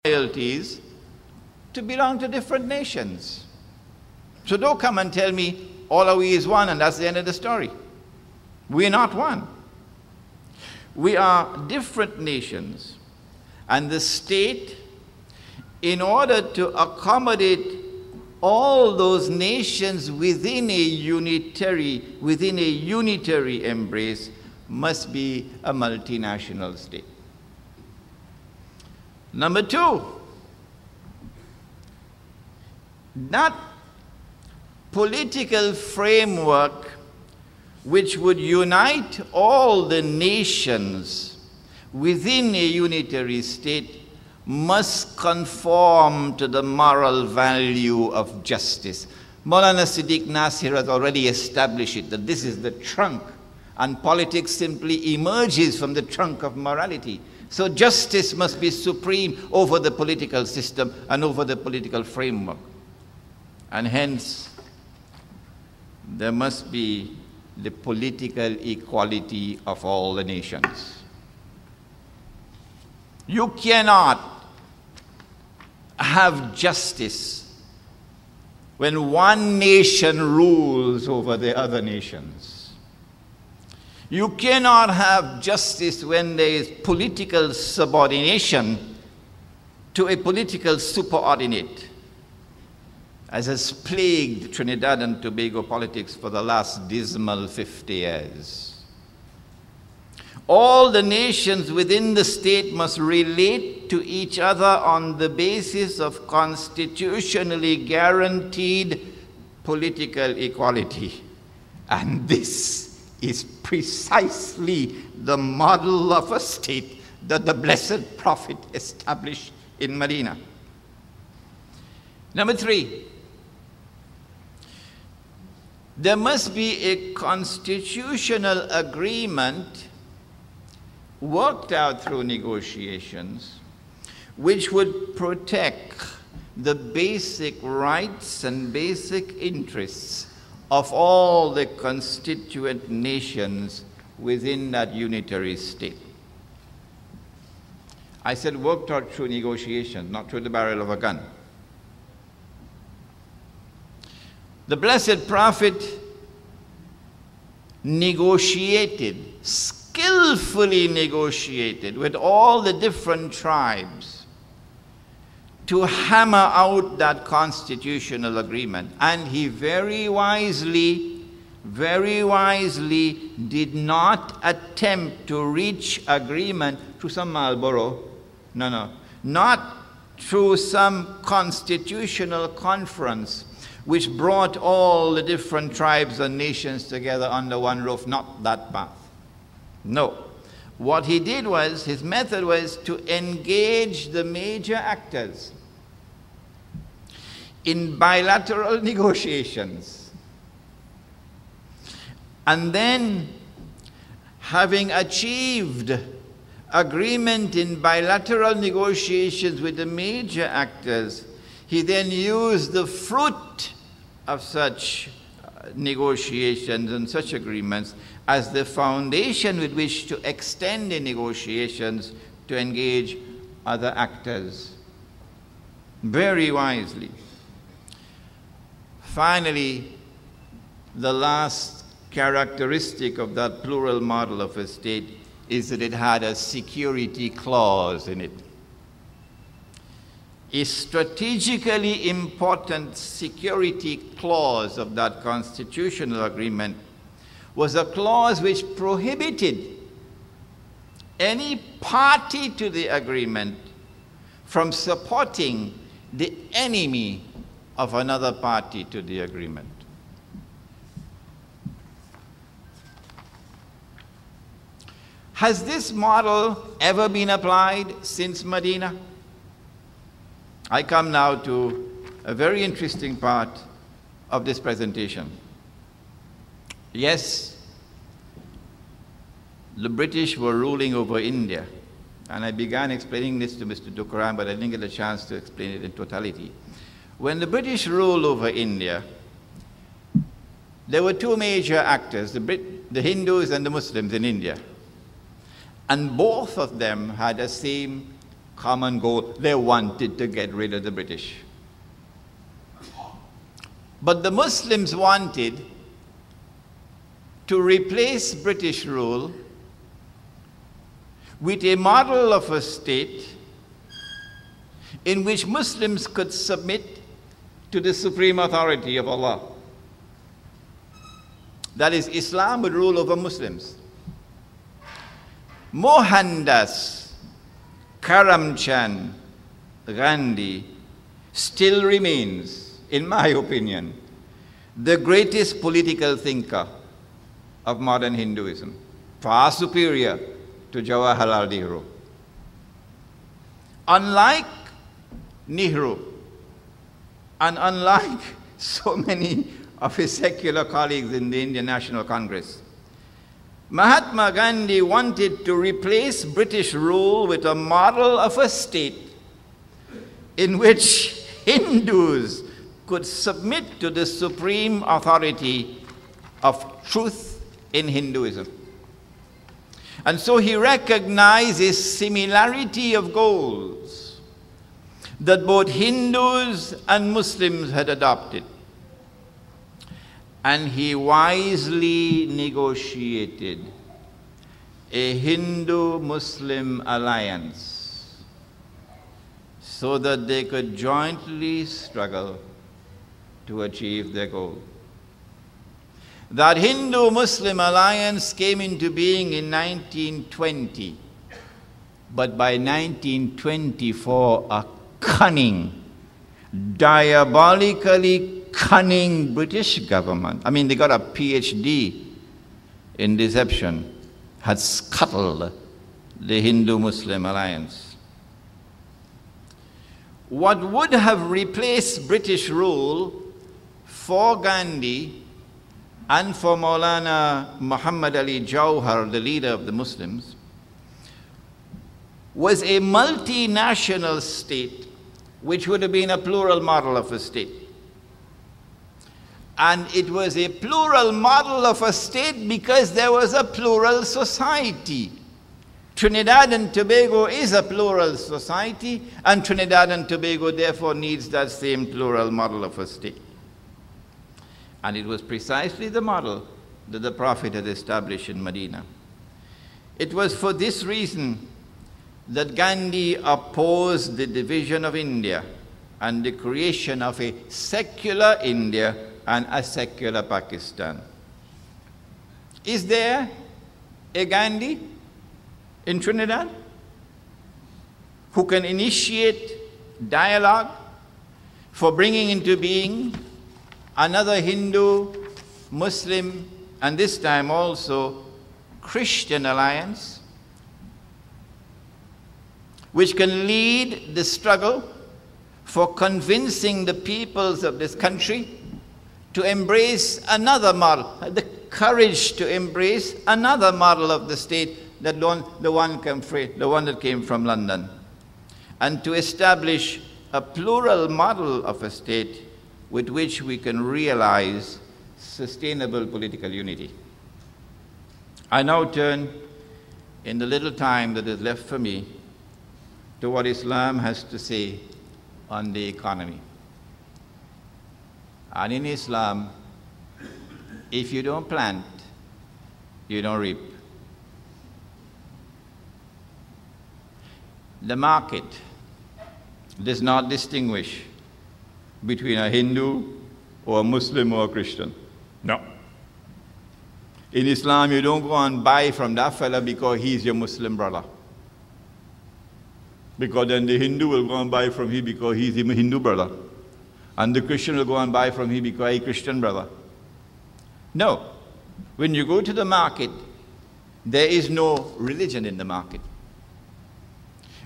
loyalties to belong to different nations. So don't come and tell me all of we is one and that's the end of the story. We're not one. We are different nations, and the state, in order to accommodate all those nations within a unitary embrace, must be a multinational state. Number two, that political framework which would unite all the nations within a unitary state must conform to the moral value of justice. Maulana Siddiq Nasir has already established it, that this is the trunk, and politics simply emerges from the trunk of morality. So justice must be supreme over the political system and over the political framework. And hence, there must be the political equality of all the nations. You cannot have justice when one nation rules over the other nations. You cannot have justice when there is political subordination to a political superordinate, as has plagued Trinidad and Tobago politics for the last dismal 50 years. All the nations within the state must relate to each other on the basis of constitutionally guaranteed political equality. And this is precisely the model of a state that the Blessed Prophet established in Medina. Number three, there must be a constitutional agreement worked out through negotiations which would protect the basic rights and basic interests of all the constituent nations within that unitary state. I said worked out through negotiations, not through the barrel of a gun. The Blessed Prophet negotiated, skillfully negotiated with all the different tribes to hammer out that constitutional agreement. And he very wisely did not attempt to reach agreement through some Marlboro. No, not through some constitutional conference which brought all the different tribes and nations together under one roof. Not that path. No. What he did was, his method was to engage the major actors in bilateral negotiations. And then, having achieved agreement in bilateral negotiations with the major actors, he then used the fruit of such negotiations and such agreements as the foundation with which to extend the negotiations to engage other actors. Very wisely. Finally, the last characteristic of that plural model of a state is that it had a security clause in it. A strategically important security clause of that constitutional agreement was a clause which prohibited any party to the agreement from supporting the enemy of another party to the agreement. Has this model ever been applied since Medina? I come now to a very interesting part of this presentation. Yes, the British were ruling over India, and I began explaining this to Mr. Dukaran, but I didn't get a chance to explain it in totality. When the British ruled over India, there were two major actors, the Hindus and the Muslims in India. And both of them had the same common goal. They wanted to get rid of the British. But the Muslims wanted to replace British rule with a model of a state in which Muslims could submit to the supreme authority of Allah. That is, Islam would rule over Muslims. Mohandas Karamchand Gandhi still remains, in my opinion, the greatest political thinker of modern Hinduism, far superior to Jawaharlal Nehru. Unlike Nehru, and unlike so many of his secular colleagues in the Indian National Congress, Mahatma Gandhi wanted to replace British rule with a model of a state in which Hindus could submit to the supreme authority of truth in Hinduism. And so he recognized a similarity of goals that both Hindus and Muslims had adopted. And he wisely negotiated a Hindu-Muslim alliance so that they could jointly struggle to achieve their goal. That Hindu-Muslim alliance came into being in 1920, but by 1924, a cunning, diabolically cunning British government, I mean, they got a PhD in deception, had scuttled the Hindu-Muslim alliance. What would have replaced British rule for Gandhi and for Maulana Muhammad Ali Jauhar, the leader of the Muslims, was a multinational state which would have been a plural model of a state. And it was a plural model of a state because there was a plural society. Trinidad and Tobago is a plural society, and Trinidad and Tobago therefore needs that same plural model of a state. And it was precisely the model that the Prophet had established in Medina. It was for this reason that Gandhi opposed the division of India and the creation of a secular India and a secular Pakistan. Is there a Gandhi in Trinidad who can initiate dialogue for bringing into being another Hindu, Muslim, and this time also Christian alliance, which can lead the struggle for convincing the peoples of this country to embrace another model, the courage to embrace another model of the state, the one that came from London, and to establish a plural model of a state with which we can realize sustainable political unity. I now turn, in the little time that is left for me, to what Islam has to say on the economy. And in Islam, if you don't plant, you don't reap. The market does not distinguish between a Hindu or a Muslim or a Christian. No. In Islam, you don't go and buy from that fella because he's your Muslim brother. Because then the Hindu will go and buy from him because he's a Hindu brother. And the Christian will go and buy from him because he's a Christian brother. No. When you go to the market, there is no religion in the market.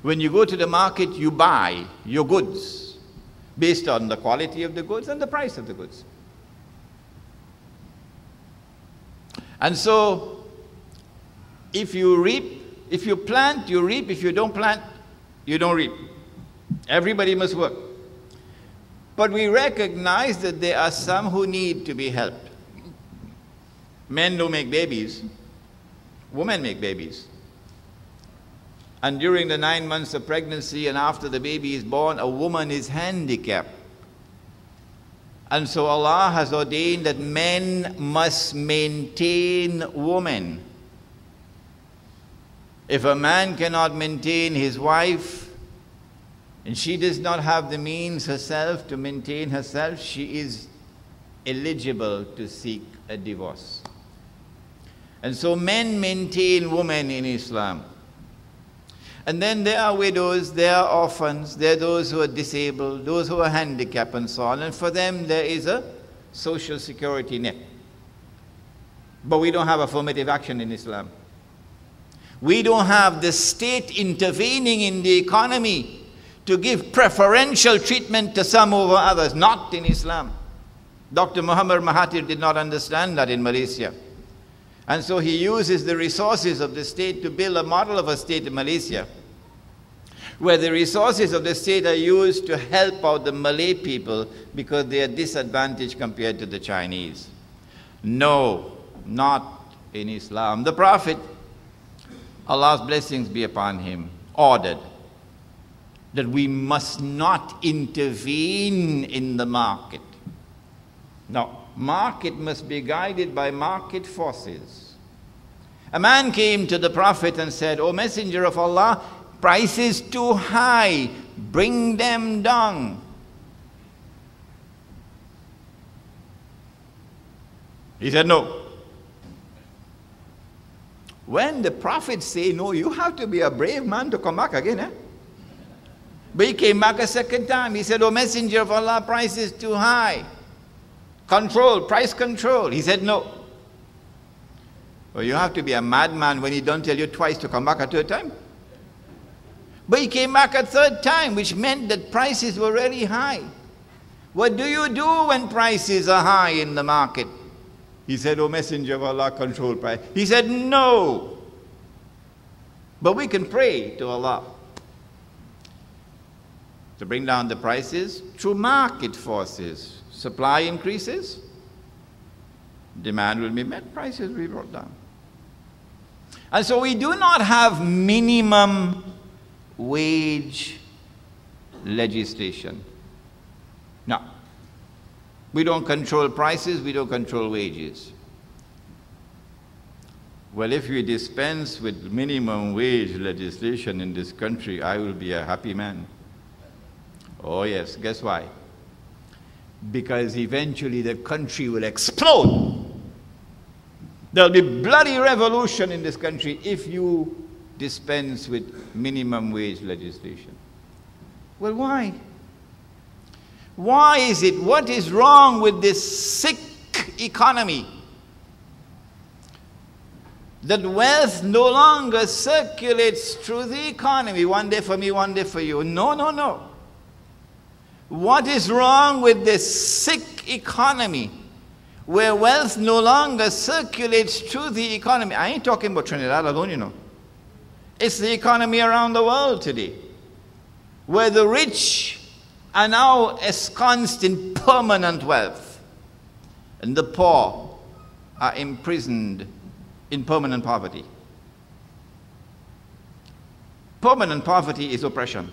When you go to the market, you buy your goods based on the quality of the goods and the price of the goods. And so, if you plant, you reap. If you don't plant, you don't reap. Everybody must work. But we recognize that there are some who need to be helped. Men don't make babies. Women make babies. And during the 9 months of pregnancy and after the baby is born, a woman is handicapped. And so Allah has ordained that men must maintain women. If a man cannot maintain his wife, and she does not have the means herself to maintain herself, she is eligible to seek a divorce. And so men maintain women in Islam. And then there are widows, there are orphans, there are those who are disabled, those who are handicapped and so on. And for them there is a social security net. But we don't have affirmative action in Islam. We don't have the state intervening in the economy to give preferential treatment to some over others. Not in Islam. Dr. Muhammad Mahathir did not understand that in Malaysia. And so he uses the resources of the state to build a model of a state in Malaysia, where the resources of the state are used to help out the Malay people because they are disadvantaged compared to the Chinese. No, not in Islam. The Prophet, Allah's blessings be upon him, ordered that we must not intervene in the market. Now, market must be guided by market forces. A man came to the Prophet and said, "O Messenger of Allah, price is too high, bring them down." He said, "No." When the Prophet say no, you have to be a brave man to come back again, eh? But he came back a second time. He said, "O Messenger of Allah, price is too high. Control, price control." He said, "No." Well, you have to be a madman when he don't tell you twice to come back a third time. But he came back a third time, which meant that prices were really high. What do you do when prices are high in the market? He said, "O Messenger of Allah, control price." He said, "No. But we can pray to Allah to bring down the prices through market forces. Supply increases, demand will be met, prices will be brought down." And so we do not have minimum wage legislation. No. We don't control prices, we don't control wages. Well, if we dispense with minimum wage legislation in this country, I will be a happy man. Oh yes, guess why? Because eventually the country will explode. There'll be bloody revolution in this country if you dispense with minimum wage legislation. Well, why? Why is it? What is wrong with this sick economy? That wealth no longer circulates through the economy. One day for me, one day for you. No, no, no. What is wrong with this sick economy where wealth no longer circulates through the economy? I ain't talking about Trinidad alone, you know. It's the economy around the world today, where the rich are now ensconced in permanent wealth, and the poor are imprisoned in permanent poverty. Permanent poverty is oppression.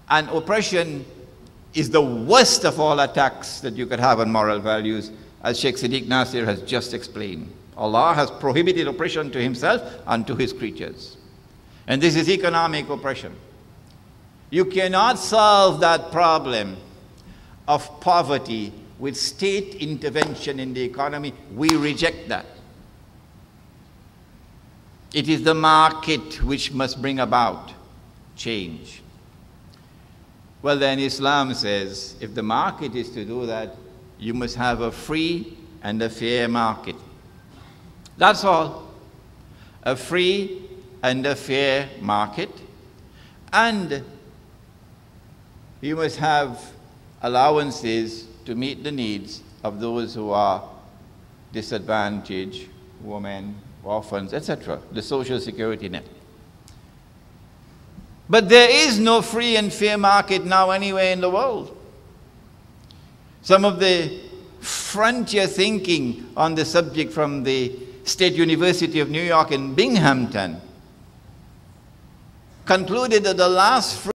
And oppression is the worst of all attacks that you could have on moral values, as Sheikh Siddiq Nasir has just explained. Allah has prohibited oppression to himself and to his creatures. And this is economic oppression. You cannot solve that problem of poverty with state intervention in the economy. We reject that. It is the market which must bring about change. Well, then Islam says, if the market is to do that, you must have a free and a fair market. That's all. A free and a fair market. And you must have allowances to meet the needs of those who are disadvantaged, women, orphans, etc., the social security net. But there is no free and fair market now anywhere in the world. Some of the frontier thinking on the subject from the State University of New York in Binghamton concluded that the last